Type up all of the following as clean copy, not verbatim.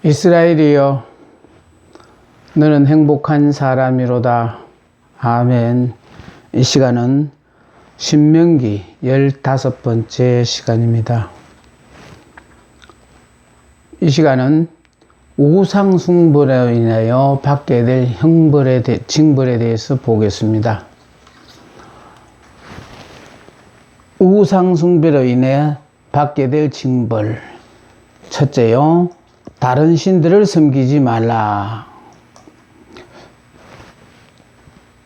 이스라엘이여, 너는 행복한 사람이로다. 아멘. 이 시간은 신명기 15번째 시간입니다. 이 시간은 우상숭배로 인하여 받게 될 징벌에 대해서 보겠습니다. 우상숭배로 인해 받게 될 징벌. 첫째요, 다른 신들을 섬기지 말라.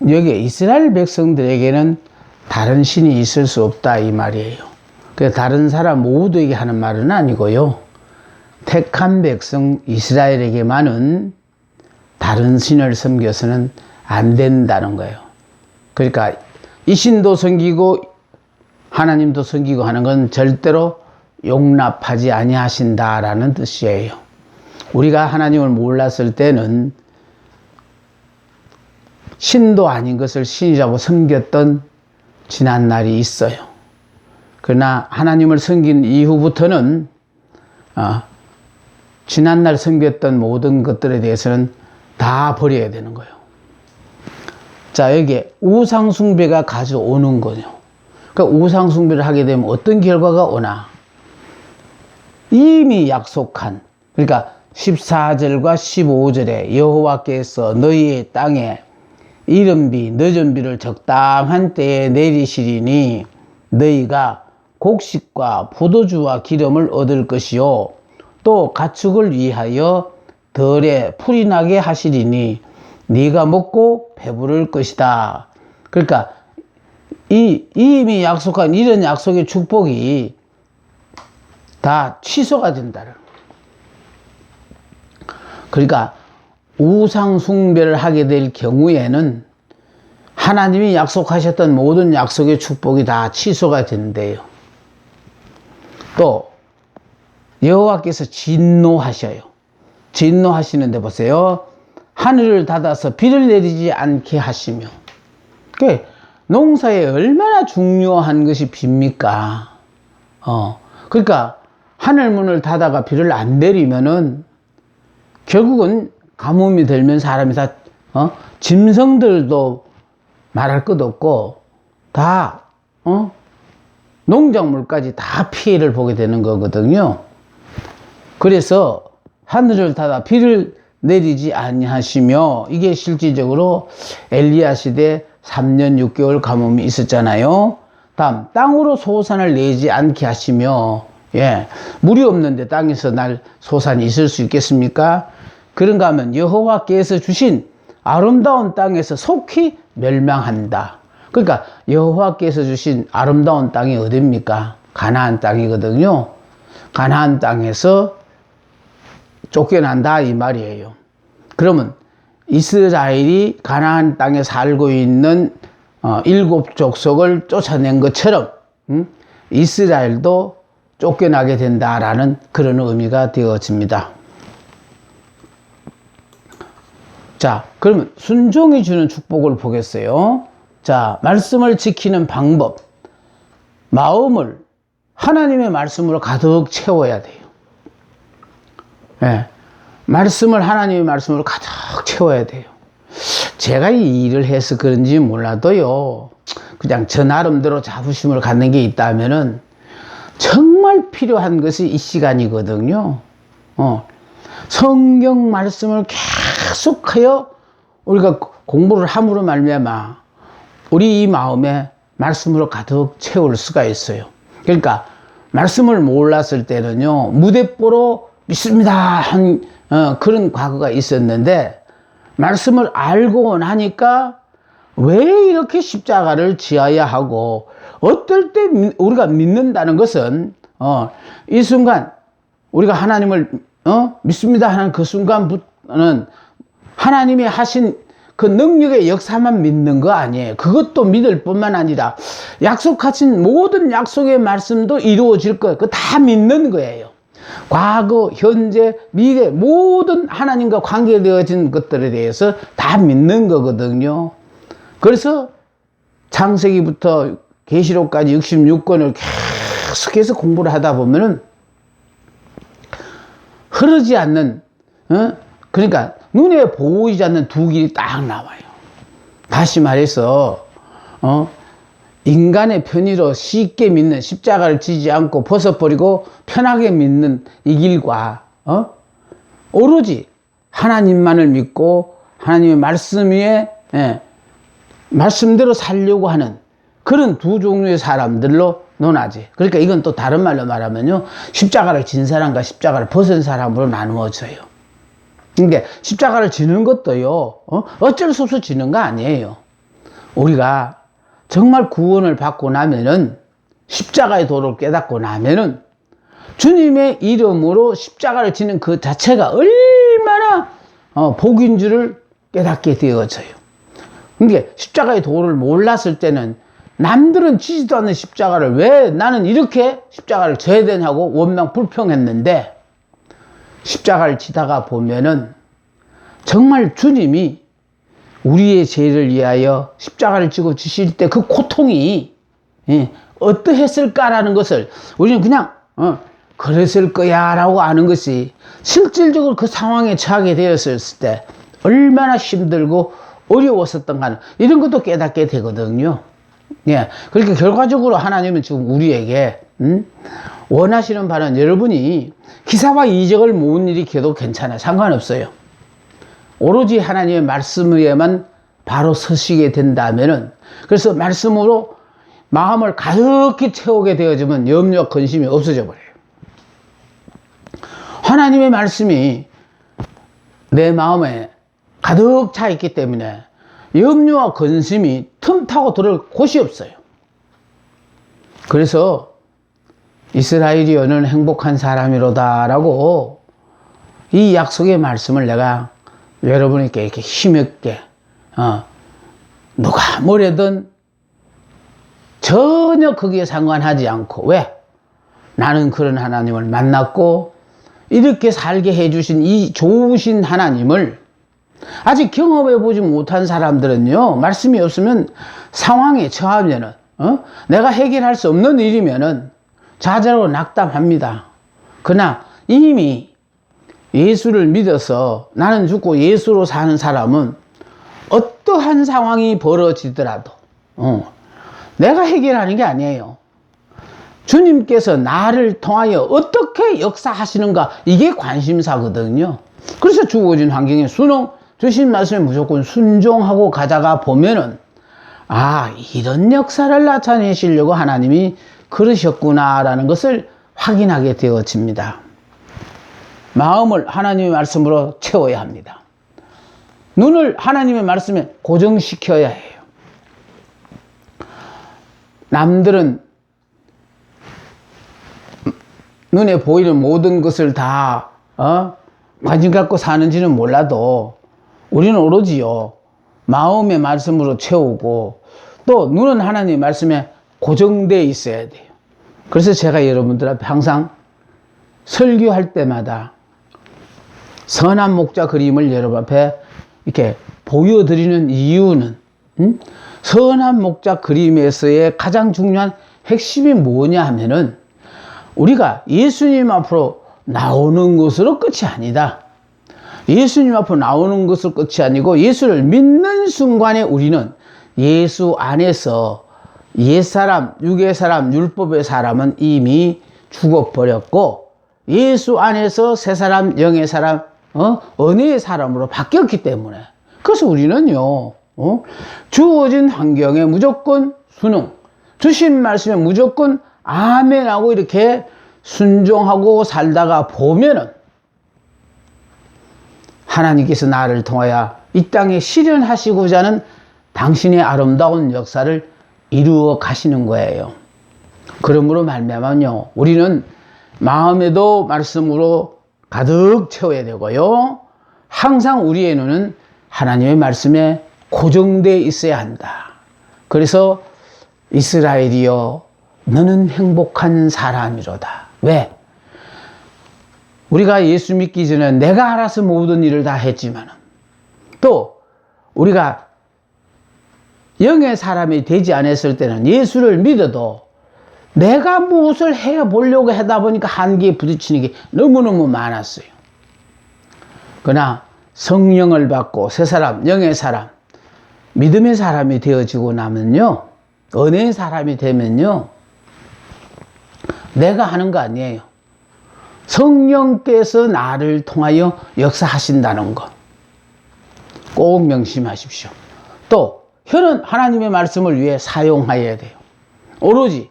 여기 이스라엘 백성들에게는 다른 신이 있을 수 없다 이 말이에요. 그 다른 사람 모두에게 하는 말은 아니고요. 택한 백성 이스라엘에게만은 다른 신을 섬겨서는 안 된다는 거예요. 그러니까 이 신도 섬기고 하나님도 섬기고 하는 건 절대로 용납하지 아니하신다라는 뜻이에요. 우리가 하나님을 몰랐을 때는 신도 아닌 것을 신이라고 섬겼던 지난 날이 있어요. 그러나 하나님을 섬긴 이후부터는 지난날 섬겼던 모든 것들에 대해서는 다 버려야 되는 거예요. 자, 여기에 우상숭배가 가져오는 거예요. 그러니까 우상숭배를 하게 되면 어떤 결과가 오나? 이미 약속한, 그러니까 14절과 15절에 여호와께서 너희의 땅에 이른비 늦은 비를 적당한 때에 내리시리니 너희가 곡식과 포도주와 기름을 얻을 것이요 또 가축을 위하여 덜에 풀이 나게 하시리니 네가 먹고 배부를 것이다. 그러니까 이미 약속한 이런 약속의 축복이 다 취소가 된다는. 그러니까 우상숭배를 하게 될 경우에는 하나님이 약속하셨던 모든 약속의 축복이 다 취소가 된대요. 또 여호와께서 진노하셔요. 진노하시는데 보세요. 하늘을 닫아서 비를 내리지 않게 하시며. 농사에 얼마나 중요한 것이 비입니까? 그러니까 하늘 문을 닫아가 비를 안 내리면은 결국은 가뭄이 들면 사람이 다 짐승들도 말할 것 없고 다 농작물까지 다 피해를 보게 되는 거거든요. 그래서 하늘을 닫아 비를 내리지 아니하시며, 이게 실질적으로 엘리야 시대 3년 6개월 가뭄이 있었잖아요. 다음, 땅으로 소산을 내지 않게 하시며, 물이 없는데 땅에서 날 소산이 있을 수 있겠습니까? 그런가 하면 여호와께서 주신 아름다운 땅에서 속히 멸망한다. 그러니까 여호와께서 주신 아름다운 땅이 어디입니까? 가나안 땅이거든요. 가나안 땅에서 쫓겨난다 이 말이에요. 그러면 이스라엘이 가나안 땅에 살고 있는 7 족속을 쫓아낸 것처럼 이스라엘도 쫓겨나게 된다라는 그런 의미가 되어집니다. 자, 그러면 순종이 주는 축복을 보겠어요. 자, 말씀을 지키는 방법. 마음을 하나님의 말씀으로 가득 채워야 돼요. 말씀을 하나님의 말씀으로 가득 채워야 돼요. 제가 이 일을 해서 그런지 몰라도요, 그냥 저 나름대로 자부심을 갖는 게 있다면은 정말 필요한 것이 이 시간이거든요. 성경 말씀을 계속하여 우리가 공부를 함으로 말미암아 우리 이 마음에 말씀으로 가득 채울 수가 있어요. 그러니까 말씀을 몰랐을 때는요, 무대뽀로 믿습니다 한 그런 과거가 있었는데, 말씀을 알고 나니까 왜 이렇게 십자가를 지어야 하고, 어떨 때 우리가 믿는다는 것은 이 순간 우리가 하나님을 믿습니다 하는 그 순간부터는 하나님이 하신 그 능력의 역사만 믿는 거 아니에요. 그것도 믿을 뿐만 아니라 약속하신 모든 약속의 말씀도 이루어질 거예요. 그거 다 믿는 거예요. 과거, 현재, 미래 모든 하나님과 관계되어진 것들에 대해서 다 믿는 거거든요. 그래서 창세기부터 계시록까지 66권을 계속해서 공부를 하다 보면은 흐르지 않는 그러니까 눈에 보이지 않는 두 길이 딱 나와요. 다시 말해서 인간의 편의로 쉽게 믿는, 십자가를 지지 않고 벗어버리고 편하게 믿는 이 길과 오로지 하나님만을 믿고 하나님의 말씀 위에 말씀대로 살려고 하는 그런 두 종류의 사람들로 논하지. 그러니까 이건 또 다른 말로 말하면요, 십자가를 진 사람과 십자가를 벗은 사람으로 나누어져요. 근데 십자가를 지는 것도요, 어쩔 수 없이 지는 거 아니에요. 우리가 정말 구원을 받고 나면은, 십자가의 도를 깨닫고 나면은 주님의 이름으로 십자가를 지는 그 자체가 얼마나 복인 줄을 깨닫게 되어져요. 그러니까 십자가의 도를 몰랐을 때는 남들은 지지도 않는 십자가를 왜 나는 이렇게 십자가를 져야 되냐고 원망 불평했는데, 십자가를 지다가 보면은 정말 주님이 우리의 죄를 위하여 십자가를 지고 주실 때 그 고통이 어떠했을까라는 것을 우리는 그냥 그랬을 거야 라고 아는 것이, 실질적으로 그 상황에 처하게 되었을 때 얼마나 힘들고 어려웠었던가, 이런 것도 깨닫게 되거든요. 예. 그러니까 결과적으로 하나님은 지금 우리에게 원하시는 바는 여러분이 기사와 이적을 못 일으켜도 괜찮아요. 상관없어요. 오로지 하나님의 말씀 위에만 바로 서시게 된다면은, 그래서 말씀으로 마음을 가득히 채우게 되어지면 염려와 근심이 없어져 버려요. 하나님의 말씀이 내 마음에 가득 차 있기 때문에 염려와 근심이 틈타고 들어올 곳이 없어요. 그래서 이스라엘이 너는 행복한 사람이로다라고 이 약속의 말씀을 내가 여러분에게 이렇게 힘있게 누가 뭐래든 전혀 거기에 상관하지 않고, 왜? 나는 그런 하나님을 만났고 이렇게 살게 해주신 이 좋으신 하나님을 아직 경험해보지 못한 사람들은요, 말씀이 없으면 상황에 처하면은 내가 해결할 수 없는 일이면은 좌절하고 낙담합니다. 그러나 이미 예수를 믿어서 나는 죽고 예수로 사는 사람은 어떠한 상황이 벌어지더라도 내가 해결하는 게 아니에요. 주님께서 나를 통하여 어떻게 역사하시는가, 이게 관심사거든요. 그래서 주어진 환경에 주신 말씀에 무조건 순종하고 가다가 보면은, 아, 이런 역사를 나타내시려고 하나님이 그러셨구나라는 것을 확인하게 되어집니다. 마음을 하나님의 말씀으로 채워야 합니다. 눈을 하나님의 말씀에 고정시켜야 해요. 남들은 눈에 보이는 모든 것을 다 관심 갖고 사는지는 몰라도 우리는 오로지요, 마음의 말씀으로 채우고 또 눈은 하나님의 말씀에 고정되어 있어야 돼요. 그래서 제가 여러분들 앞에 항상 설교할 때마다 선한 목자 그림을 여러분 앞에 이렇게 보여드리는 이유는, 선한 목자 그림에서의 가장 중요한 핵심이 뭐냐 하면은, 우리가 예수님 앞으로 나오는 것으로 끝이 아니다. 예수님 앞으로 나오는 것으로 끝이 아니고, 예수를 믿는 순간에 우리는 예수 안에서 옛사람, 육의 사람, 율법의 사람은 이미 죽어버렸고, 예수 안에서 새 사람, 영의 사람, 은혜의 사람으로 바뀌었기 때문에, 그래서 우리는요, 주어진 환경에 무조건 순응, 주신 말씀에 무조건 아멘하고 이렇게 순종하고 살다가 보면은 하나님께서 나를 통하여 이 땅에 실현하시고자 하는 당신의 아름다운 역사를 이루어 가시는 거예요. 그러므로 말미암아요, 우리는 마음에도 말씀으로 가득 채워야 되고요, 항상 우리의 눈은 하나님의 말씀에 고정되어 있어야 한다. 그래서 이스라엘이여 너는 행복한 사람이로다. 왜? 우리가 예수 믿기 전에 내가 알아서 모든 일을 다 했지만, 또 우리가 영의 사람이 되지 않았을 때는 예수를 믿어도 내가 무엇을 해보려고 하다 보니까 한계에 부딪히는 게 너무너무 많았어요. 그러나 성령을 받고 새 사람, 영의 사람, 믿음의 사람이 되어지고 나면요, 은혜의 사람이 되면요, 내가 하는 거 아니에요. 성령께서 나를 통하여 역사하신다는 것 꼭 명심하십시오. 또 혀는 하나님의 말씀을 위해 사용하여야 돼요. 오로지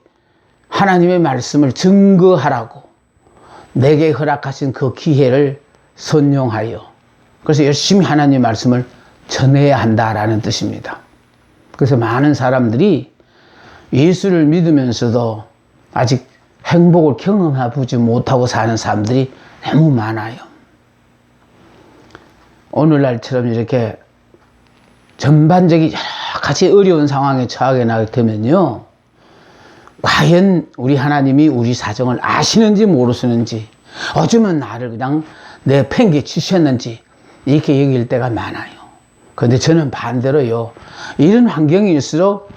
하나님의 말씀을 증거하라고 내게 허락하신 그 기회를 선용하여, 그래서 열심히 하나님의 말씀을 전해야 한다라는 뜻입니다. 그래서 많은 사람들이 예수를 믿으면서도 아직 행복을 경험해보지 못하고 사는 사람들이 너무 많아요. 오늘날처럼 이렇게 전반적인 여러 가지 어려운 상황에 처하게 나게 되면요, 과연 우리 하나님이 우리 사정을 아시는지 모르시는지, 어쩌면 나를 그냥 내팽개 치셨는지 이렇게 여길 때가 많아요. 그런데 저는 반대로요, 이런 환경일수록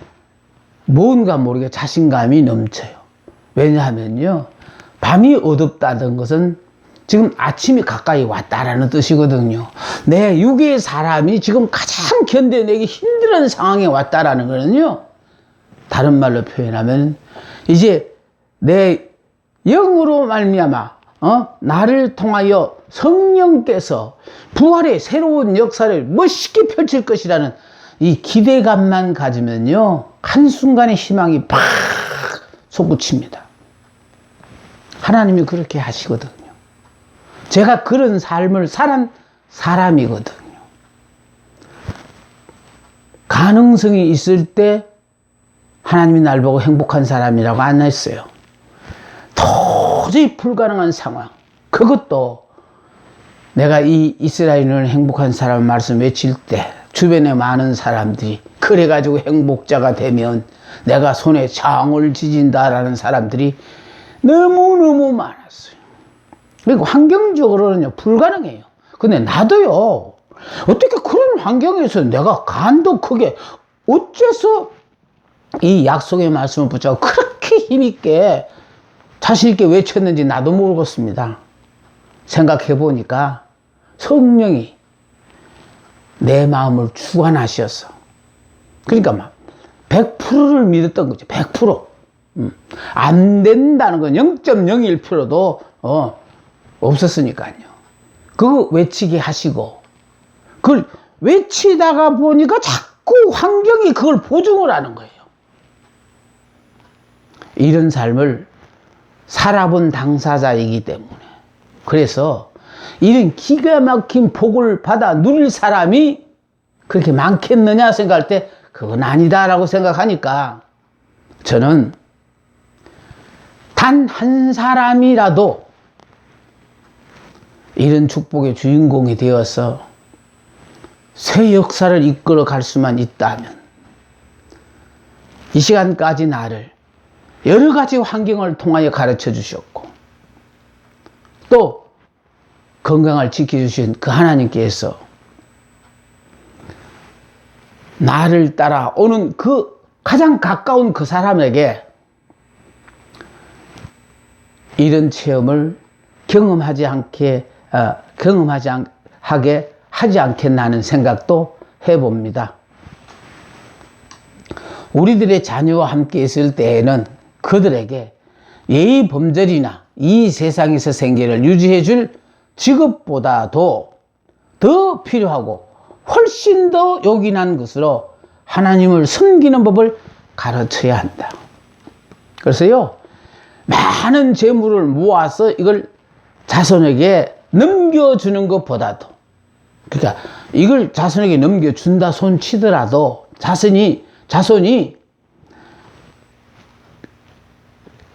뭔가 모르게 자신감이 넘쳐요. 왜냐하면요, 밤이 어둡다는 것은 지금 아침이 가까이 왔다라는 뜻이거든요. 내 육의 사람이 지금 가장 견뎌내기 힘든 상황에 왔다라는 거는요, 다른 말로 표현하면 이제 내 영으로 말미암아 나를 통하여 성령께서 부활의 새로운 역사를 멋있게 펼칠 것이라는 이 기대감만 가지면요, 한순간에 희망이 팍 솟구칩니다. 하나님이 그렇게 하시거든요. 제가 그런 삶을 살은 사람이거든요. 가능성이 있을 때 하나님이 날 보고 행복한 사람이라고 안 했어요. 도저히 불가능한 상황, 그것도 내가 이 이스라엘은 행복한 사람 말씀 외칠 때 주변에 많은 사람들이 그래가지고 행복자가 되면 내가 손에 장을 지진다라는 사람들이 너무너무 많았어요. 그리고 환경적으로는요, 불가능해요. 근데 나도요, 어떻게 그런 환경에서 내가 간도 크게 어째서 이 약속의 말씀을 붙잡고 그렇게 힘있게 자신있게 외쳤는지 나도 모르겠습니다. 생각해 보니까 성령이 내 마음을 주관하셔서, 그러니까 막 100%를 믿었던 거죠. 100%. 안 된다는 건 0.01%도 없었으니까요. 그거 외치게 하시고, 그걸 외치다가 보니까 자꾸 환경이 그걸 보증을 하는 거예요. 이런 삶을 살아본 당사자이기 때문에, 그래서 이런 기가 막힌 복을 받아 누릴 사람이 그렇게 많겠느냐 생각할 때 그건 아니다라고 생각하니까 저는 단 한 사람이라도 이런 축복의 주인공이 되어서 새 역사를 이끌어 갈 수만 있다면, 이 시간까지 나를 여러 가지 환경을 통하여 가르쳐 주셨고 또 건강을 지켜주신 그 하나님께서 나를 따라오는 그 가장 가까운 그 사람에게 이런 체험을 경험하지 하게 하지 않겠나 하는 생각도 해봅니다. 우리들의 자녀와 함께 있을 때에는 그들에게 예의 범절이나 이 세상에서 생계를 유지해 줄 직업보다도 더 필요하고 훨씬 더 요긴한 것으로 하나님을 섬기는 법을 가르쳐야 한다. 그래서요, 많은 재물을 모아서 이걸 자손에게 넘겨주는 것보다도, 그러니까 이걸 자손에게 넘겨준다 손치더라도 자손이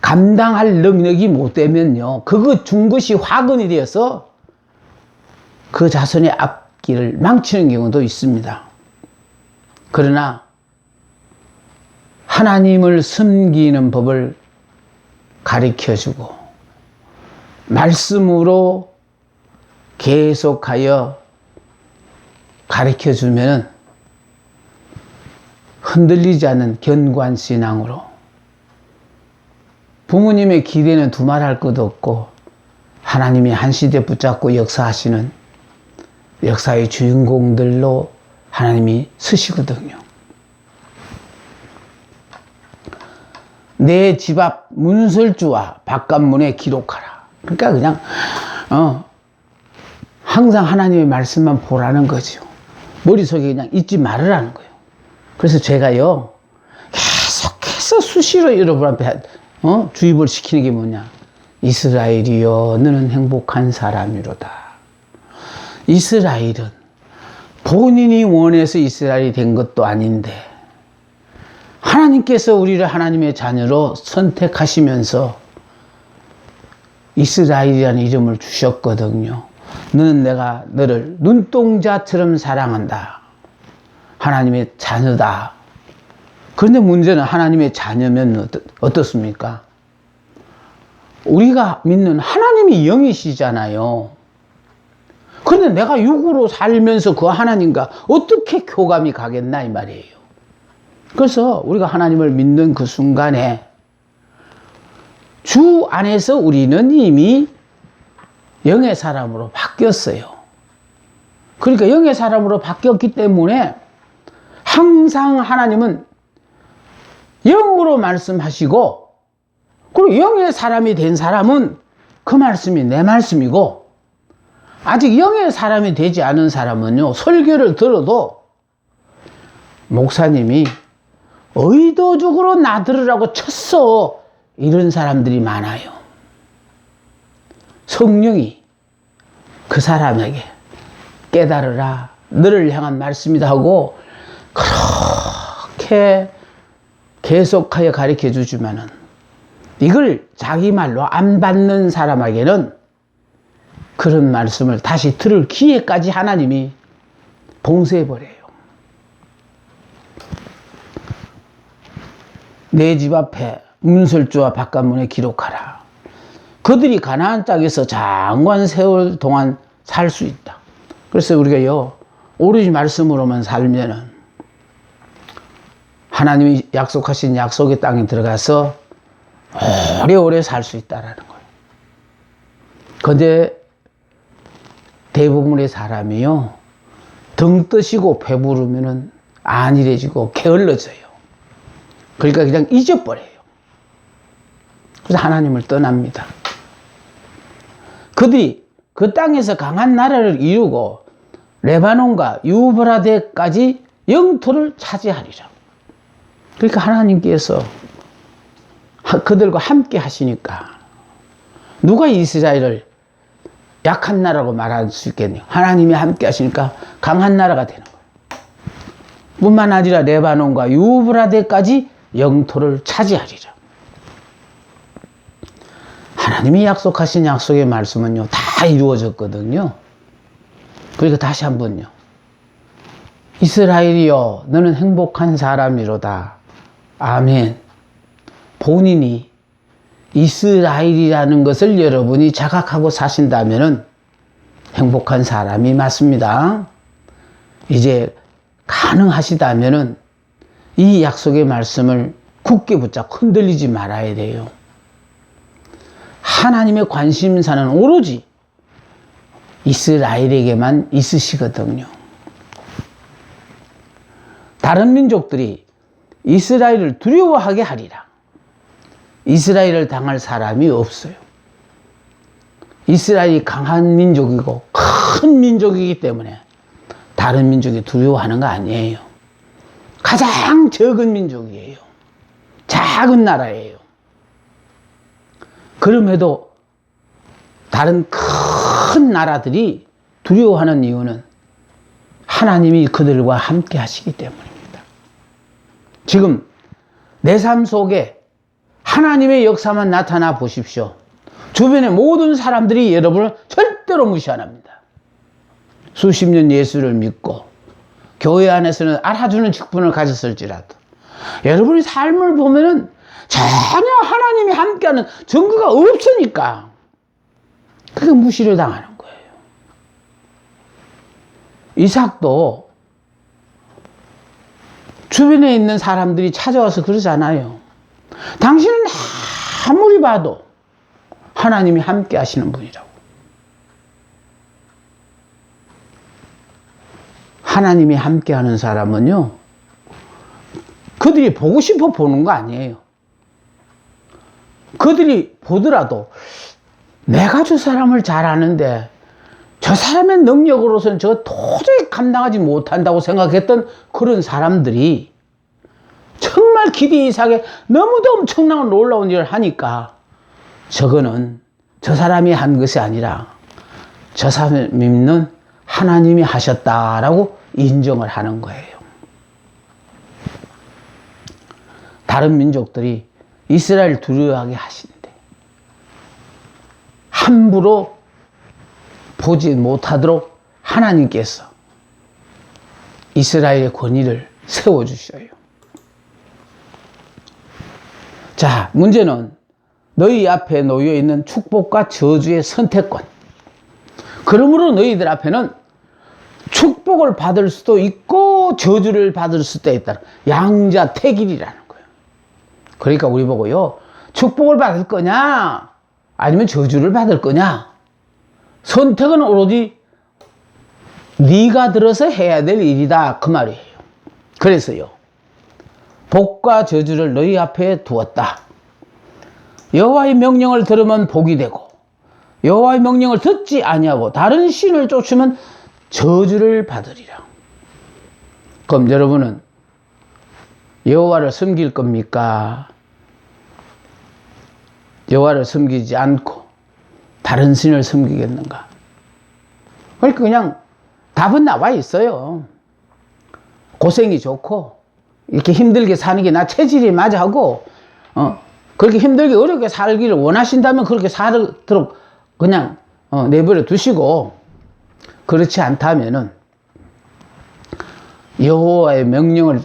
감당할 능력이 못 되면요, 그거 준 것이 화근이 되어서 그 자손의 앞길을 망치는 경우도 있습니다. 그러나 하나님을 섬기는 법을 가르쳐주고 말씀으로 계속하여 가르쳐주면 흔들리지 않는 견고한 신앙으로, 부모님의 기대는 두말할 것도 없고 하나님이 한 시대 붙잡고 역사하시는 역사의 주인공들로 하나님이 쓰시거든요. 내 집 앞 문설주와 바깥문에 기록하라. 그러니까 그냥 항상 하나님의 말씀만 보라는 거죠. 머릿속에 그냥 잊지 말으라는 거예요. 그래서 제가요 계속해서 수시로 여러분한테 주입을 시키는 게 뭐냐. 이스라엘이여 너는 행복한 사람이로다. 이스라엘은 본인이 원해서 이스라엘이 된 것도 아닌데 하나님께서 우리를 하나님의 자녀로 선택하시면서 이스라엘이라는 이름을 주셨거든요. 너는 내가 너를 눈동자처럼 사랑한다. 하나님의 자녀다. 그런데 문제는 하나님의 자녀면 어떻습니까? 우리가 믿는 하나님이 영이시잖아요. 그런데 내가 육으로 살면서 그 하나님과 어떻게 교감이 가겠나 이 말이에요. 그래서 우리가 하나님을 믿는 그 순간에 주 안에서 우리는 이미 영의 사람으로 바뀌었어요. 그러니까 영의 사람으로 바뀌었기 때문에 항상 하나님은 영으로 말씀하시고, 그리고 영의 사람이 된 사람은 그 말씀이 내 말씀이고, 아직 영의 사람이 되지 않은 사람은요, 설교를 들어도 목사님이 의도적으로 나 들으라고 쳤어, 이런 사람들이 많아요. 성령이 그 사람에게 깨달으라, 너를 향한 말씀이다 하고 그렇게 계속하여 가르쳐 주지만은 이걸 자기 말로 안 받는 사람에게는 그런 말씀을 다시 들을 기회까지 하나님이 봉쇄해버려요. 내 집 앞에 문설주와 바깥문에 기록하라. 그들이 가나안 땅에서 장관 세월 동안 살 수 있다. 그래서 우리가요, 오로지 말씀으로만 살면은 하나님이 약속하신 약속의 땅에 들어가서 오래오래 살 수 있다라는 거예요. 그런데 대부분의 사람이요, 등 뜨시고 배부르면은 안일해지고 게을러져요. 그러니까 그냥 잊어버려요. 그래서 하나님을 떠납니다. 그들이 그 땅에서 강한 나라를 이루고 레바논과 유브라데까지 영토를 차지하리라. 그러니까 하나님께서 그들과 함께 하시니까 누가 이스라엘을 약한 나라라고 말할 수 있겠네요. 하나님이 함께 하시니까 강한 나라가 되는 거예요. 뿐만 아니라 레바논과 유브라데까지 영토를 차지하리라. 하나님이 약속하신 약속의 말씀은요, 다 이루어졌거든요. 그러니까 다시 한번요. 이스라엘이여, 너는 행복한 사람이로다. 아멘. 본인이 이스라엘이라는 것을 여러분이 자각하고 사신다면 행복한 사람이 맞습니다. 이제 가능하시다면 이 약속의 말씀을 굳게 붙잡고 흔들리지 말아야 돼요. 하나님의 관심사는 오로지 이스라엘에게만 있으시거든요. 다른 민족들이 이스라엘을 두려워하게 하리라. 이스라엘을 당할 사람이 없어요. 이스라엘이 강한 민족이고 큰 민족이기 때문에 다른 민족이 두려워하는 거 아니에요. 가장 적은 민족이에요. 작은 나라예요. 그럼에도 다른 큰 나라들이 두려워하는 이유는 하나님이 그들과 함께 하시기 때문입니다. 지금 내 삶 속에 하나님의 역사만 나타나 보십시오. 주변의 모든 사람들이 여러분을 절대로 무시 안 합니다. 수십 년 예수를 믿고 교회 안에서는 알아주는 직분을 가졌을지라도 여러분의 삶을 보면은 전혀 하나님이 함께하는 증거가 없으니까 그게 무시를 당하는 거예요. 이삭도 주변에 있는 사람들이 찾아와서 그러잖아요. 당신은 아무리 봐도 하나님이 함께 하시는 분이라고. 하나님이 함께하는 사람은요, 그들이 보고 싶어 보는 거 아니에요. 그들이 보더라도 내가 저 사람을 잘 아는데 저 사람의 능력으로서는 저거 도저히 감당하지 못한다고 생각했던 그런 사람들이 정말 기대 이상의 너무도 엄청난 놀라운 일을 하니까 저거는 저 사람이 한 것이 아니라 저 사람이 믿는 하나님이 하셨다라고 인정을 하는 거예요. 다른 민족들이 이스라엘 두려워하게 하시는데 함부로 보지 못하도록 하나님께서 이스라엘의 권위를 세워주셔요. 자, 문제는 너희 앞에 놓여 있는 축복과 저주의 선택권. 그러므로 너희들 앞에는 축복을 받을 수도 있고 저주를 받을 수도 있다. 양자택일이라는 거예요. 그러니까 우리 보고요, 축복을 받을 거냐 아니면 저주를 받을 거냐, 선택은 오로지 네가 들어서 해야 될 일이다, 그 말이에요. 그래서요, 복과 저주를 너희 앞에 두었다. 여호와의 명령을 들으면 복이 되고 여호와의 명령을 듣지 아니하고 다른 신을 쫓으면 저주를 받으리라. 그럼 여러분은 여호와를 섬길 겁니까? 여호와를 섬기지 않고 다른 신을 섬기겠는가? 그러니까 그냥 답은 나와 있어요. 고생이 좋고 이렇게 힘들게 사는 게 나 체질이 맞아 하고 그렇게 힘들게 어렵게 살기를 원하신다면 그렇게 살도록 그냥 내버려 두시고, 그렇지 않다면은 여호와의 명령을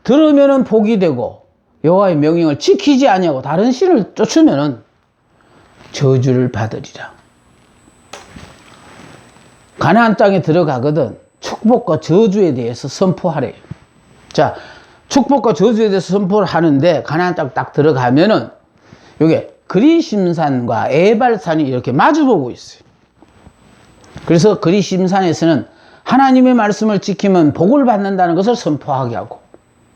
들으면은 복이 되고 여호와의 명령을 지키지 아니하고 다른 신을 쫓으면은 저주를 받으리라. 가나안 땅에 들어가거든 축복과 저주에 대해서 선포하래요. 자, 축복과 저주에 대해서 선포를 하는데 가나안 땅 딱 들어가면은 요게 그리심산과 에발산이 이렇게 마주보고 있어요. 그래서 그리심산에서는 하나님의 말씀을 지키면 복을 받는다는 것을 선포하게 하고,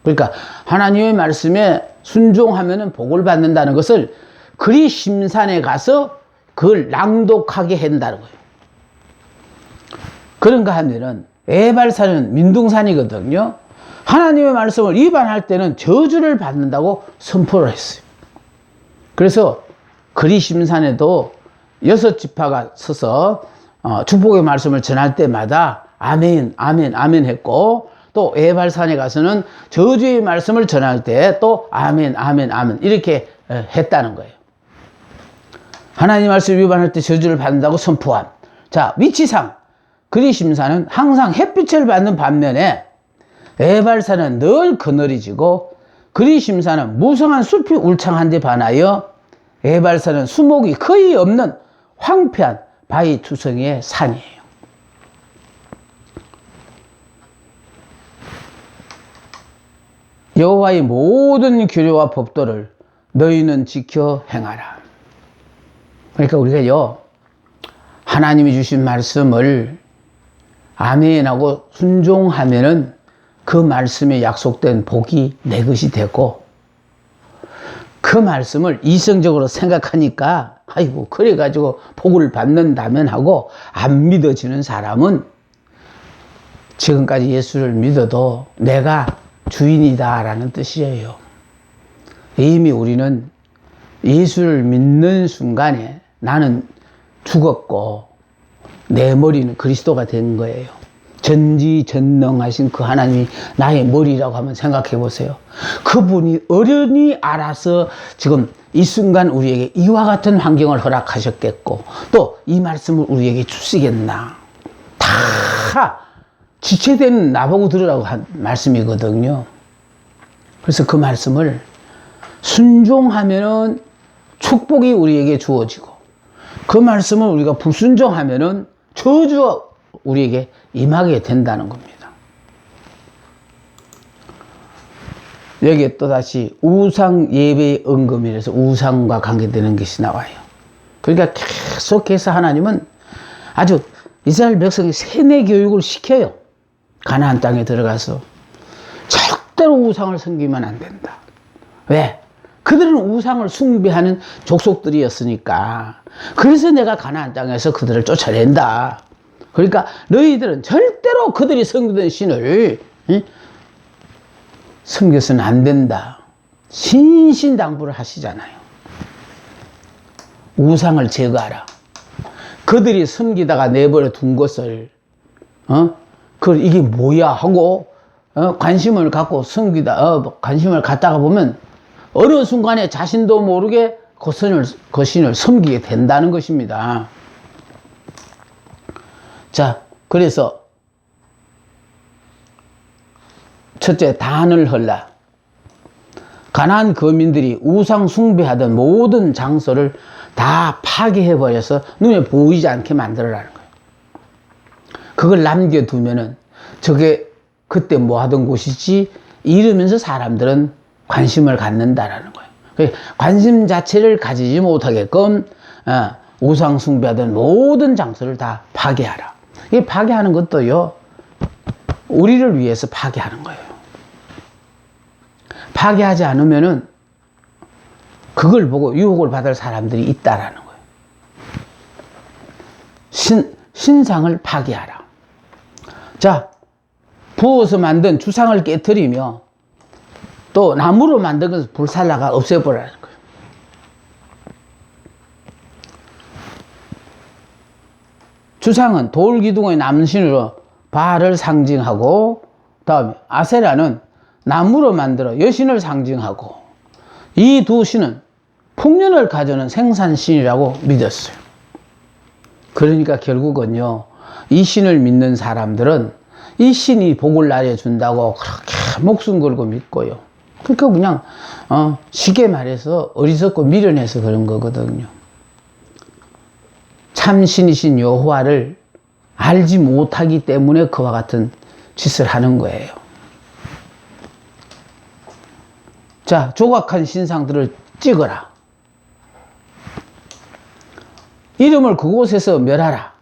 그러니까 하나님의 말씀에 순종하면은 복을 받는다는 것을 그리심산에 가서 그걸 낭독하게 한다는 거예요. 그런가 하면은 에발산은 민둥산이거든요. 하나님의 말씀을 위반할 때는 저주를 받는다고 선포를 했어요. 그래서 그리심산에도 6지파가 서서 축복의 말씀을 전할 때마다 아멘, 아멘, 아멘 했고, 또 에발산에 가서는 저주의 말씀을 전할 때 또 아멘, 아멘, 아멘 이렇게 했다는 거예요. 하나님 말씀 위반할 때 저주를 받는다고 선포한. 자, 위치상 그리심산은 항상 햇빛을 받는 반면에 에발산은 늘 그늘이 지고 그리심산은 무성한 숲이 울창한 데 반하여 에발산은 수목이 거의 없는 황폐한 바위투성이의 산이에요. 여호와의 모든 규례와 법도를 너희는 지켜 행하라. 그러니까 우리가요, 하나님이 주신 말씀을 아멘하고 순종하면은 그 말씀에 약속된 복이 내 것이 되고, 그 말씀을 이성적으로 생각하니까 아이고 그래가지고 복을 받는다면 하고 안 믿어지는 사람은 지금까지 예수를 믿어도 내가 주인이다 라는 뜻이에요. 이미 우리는 예수를 믿는 순간에 나는 죽었고 내 머리는 그리스도가 된 거예요. 전지전능하신 그 하나님이 나의 머리라고 한번 생각해 보세요. 그분이 어련히 알아서 지금 이 순간 우리에게 이와 같은 환경을 허락하셨겠고 또 이 말씀을 우리에게 주시겠나. 다 지체된 나보고 들으라고 한 말씀이거든요. 그래서 그 말씀을 순종하면은 축복이 우리에게 주어지고, 그 말씀을 우리가 불순종하면은 저주가 우리에게 임하게 된다는 겁니다. 여기에 또다시 우상 예배의 언급이라서 우상과 관계되는 것이 나와요. 그러니까 계속해서 하나님은 아주 이스라엘 백성이 세뇌 교육을 시켜요. 가나안 땅에 들어가서 절대로 우상을 섬기면 안 된다. 왜? 그들은 우상을 숭배하는 족속들이었으니까. 그래서 내가 가나안 땅에서 그들을 쫓아낸다. 그러니까 너희들은 절대로 그들이 섬기던 신을 섬겨서는 안 된다. 신신당부를 하시잖아요. 우상을 제거하라. 그들이 섬기다가 내버려 둔 것을 이게 뭐야 하고 관심을 갖고 관심을 갖다가 보면 어느 순간에 자신도 모르게 그 신을 섬기게 된다는 것입니다. 자, 그래서 첫째, 단을 헐라. 가나안 거민들이 우상 숭배하던 모든 장소를 다 파괴해버려서 눈에 보이지 않게 만들어라는 거예요. 그걸 남겨두면은 저게 그때 뭐 하던 곳이지 이러면서 사람들은 관심을 갖는다라는 거예요. 관심 자체를 가지지 못하게끔 우상 숭배하던 모든 장소를 다 파괴하라. 이 파괴하는 것도요, 우리를 위해서 파괴하는 거예요. 파괴하지 않으면은 그걸 보고 유혹을 받을 사람들이 있다라는 거예요. 신상을 파괴하라. 자, 부어서 만든 주상을 깨뜨리며 또 나무로 만든 것을 불살라가 없애버리라는 거예요. 주상은 돌기둥의 남신으로 바알을 상징하고, 다음에 아세라는 나무로 만들어 여신을 상징하고, 이 두 신은 풍년을 가져오는 생산신이라고 믿었어요. 그러니까 결국은요, 이 신을 믿는 사람들은 이 신이 복을 내려준다고 그렇게 목숨 걸고 믿고요. 그러니까 그냥 쉽게 말해서 어리석고 미련해서 그런 거거든요. 참신이신 여호와를 알지 못하기 때문에 그와 같은 짓을 하는 거예요. 자, 조각한 신상들을 찍어라. 이름을 그곳에서 멸하라.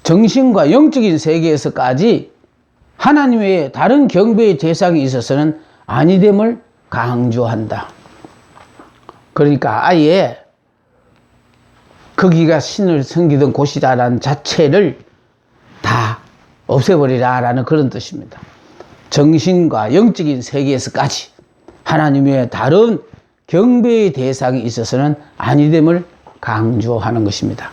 정신과 영적인 세계에서까지 하나님 외에 다른 경배의 대상이 있어서는 아니됨을 강조한다. 그러니까 아예 거기가 신을 섬기던 곳이다라는 자체를 다 없애버리라라는 그런 뜻입니다. 정신과 영적인 세계에서까지 하나님 외에 다른 경배의 대상이 있어서는 아니됨을 강조하는 것입니다.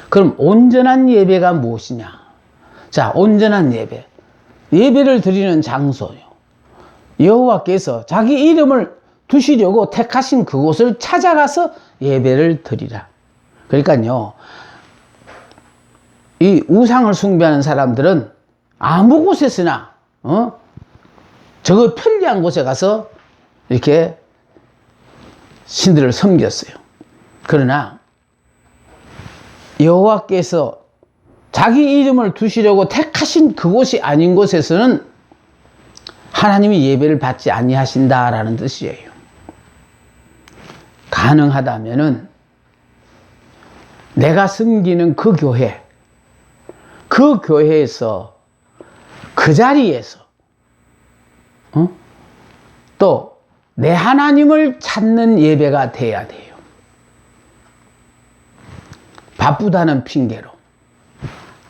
그럼 온전한 예배가 무엇이냐? 자, 온전한 예배. 예배를 드리는 장소요. 여호와께서 자기 이름을 두시려고 택하신 그곳을 찾아가서 예배를 드리라. 그러니까요, 이 우상을 숭배하는 사람들은 아무 곳에서나 저거 편리한 곳에 가서 이렇게 신들을 섬겼어요. 그러나 여호와께서 자기 이름을 두시려고 택하신 그곳이 아닌 곳에서는 하나님이 예배를 받지 아니하신다라는 뜻이에요. 가능하다면은 내가 섬기는 그 교회에서 그 자리에서 또 내 하나님을 찾는 예배가 돼야 돼요. 바쁘다는 핑계로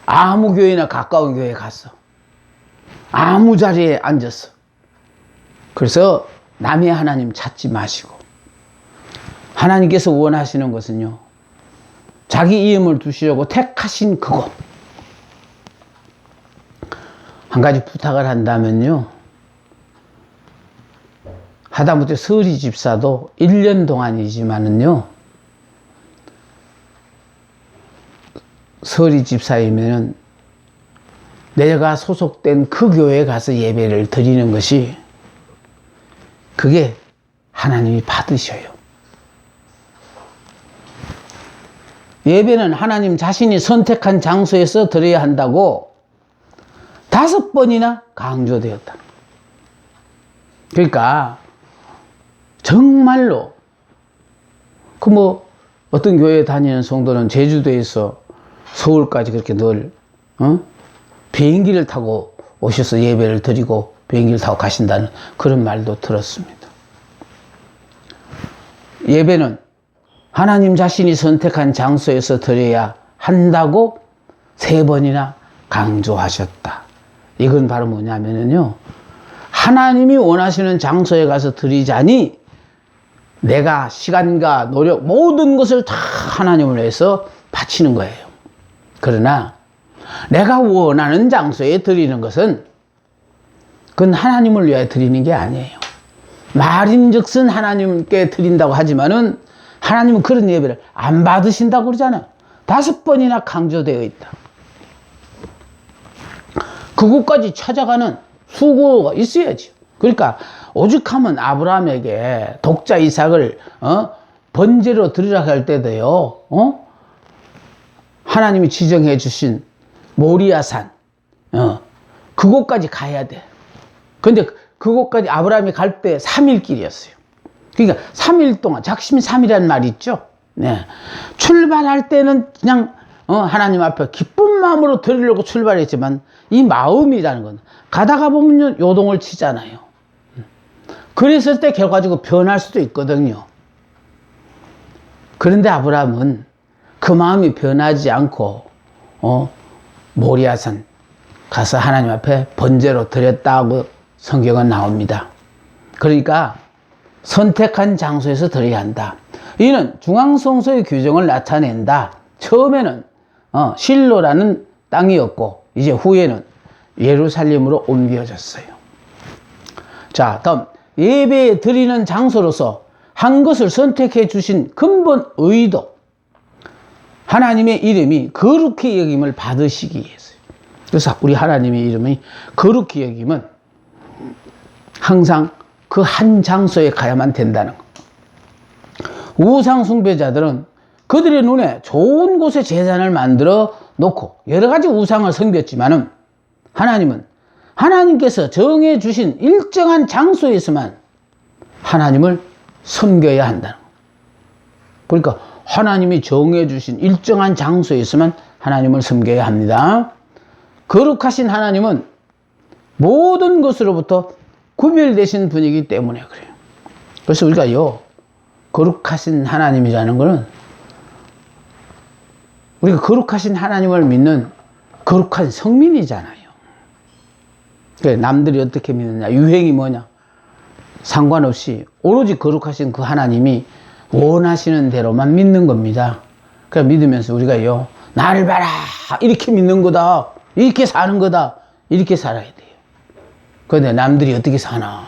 아무 교회나 가까운 교회에 갔어. 아무 자리에 앉았어. 그래서 남의 하나님 찾지 마시고, 하나님께서 원하시는 것은요, 자기 이름을 두시려고 택하신 그곳. 한 가지 부탁을 한다면요, 하다못해 서리 집사도 1년 동안이지만은요, 서리 집사이면은 내가 소속된 그 교회에 가서 예배를 드리는 것이, 그게 하나님이 받으셔요. 예배는 하나님 자신이 선택한 장소에서 드려야 한다고 5번이나 강조되었다. 그러니까 정말로 어떤 교회 다니는 성도는 제주도에서 서울까지 그렇게 늘 비행기를 타고 오셔서 예배를 드리고 비행기를 타고 가신다는 그런 말도 들었습니다. 예배는 하나님 자신이 선택한 장소에서 드려야 한다고 3번이나 강조하셨다. 이건 바로 뭐냐면요, 하나님이 원하시는 장소에 가서 드리자니 내가 시간과 노력 모든 것을 다 하나님을 위해서 바치는 거예요. 그러나 내가 원하는 장소에 드리는 것은 그건 하나님을 위해 드리는 게 아니에요. 말인즉슨 하나님께 드린다고 하지만은 하나님은 그런 예배를 안 받으신다고 그러잖아요. 5번이나 강조되어 있다. 그곳까지 찾아가는 수고가 있어야지. 그러니까 오죽하면 아브라함에게 독자 이삭을 번제로 드리라 할 때도요, 하나님이 지정해 주신 모리아산 그곳까지 가야 돼. 근데 그곳까지 아브라함이 갈 때 3일 길이었어요. 그러니까 3일 동안, 작심이 3이라는 말이 있죠. 네. 출발할 때는 그냥 하나님 앞에 기쁜 마음으로 드리려고 출발했지만 이 마음이라는 건 가다가 보면 요동을 치잖아요. 그랬을 때 결과적으로 변할 수도 있거든요. 그런데 아브라함은 그 마음이 변하지 않고 모리아산 가서 하나님 앞에 번제로 드렸다고 성경은 나옵니다. 그러니까 선택한 장소에서 드려야 한다. 이는 중앙성소의 규정을 나타낸다. 처음에는 실로라는 땅이었고 이제 후에는 예루살렘으로 옮겨졌어요. 자, 다음 예배 드리는 장소로서 한 것을 선택해 주신 근본 의도, 하나님의 이름이 거룩히 여김을 받으시기 위해서요. 그래서 우리 하나님의 이름이 거룩히 여김은 항상 그 한 장소에 가야만 된다는 것. 우상 숭배자들은 그들의 눈에 좋은 곳에 제단을 만들어 놓고 여러 가지 우상을 섬겼지만은 하나님은 하나님께서 정해 주신 일정한 장소에서만 하나님을 섬겨야 한다는 것. 그러니까 하나님이 정해 주신 일정한 장소에서만 하나님을 섬겨야 합니다. 거룩하신 하나님은 모든 것으로부터 구별되신 분이기 때문에 그래요. 그래서 우리가요, 거룩하신 하나님이라는 것은 우리가 거룩하신 하나님을 믿는 거룩한 성민이잖아요. 그래, 남들이 어떻게 믿느냐, 유행이 뭐냐 상관없이 오로지 거룩하신 그 하나님이 원하시는 대로만 믿는 겁니다. 그래, 믿으면서 우리가요, 나를 봐라, 이렇게 믿는 거다, 이렇게 사는 거다, 이렇게 살아야 돼요. 그런데 남들이 어떻게 사나,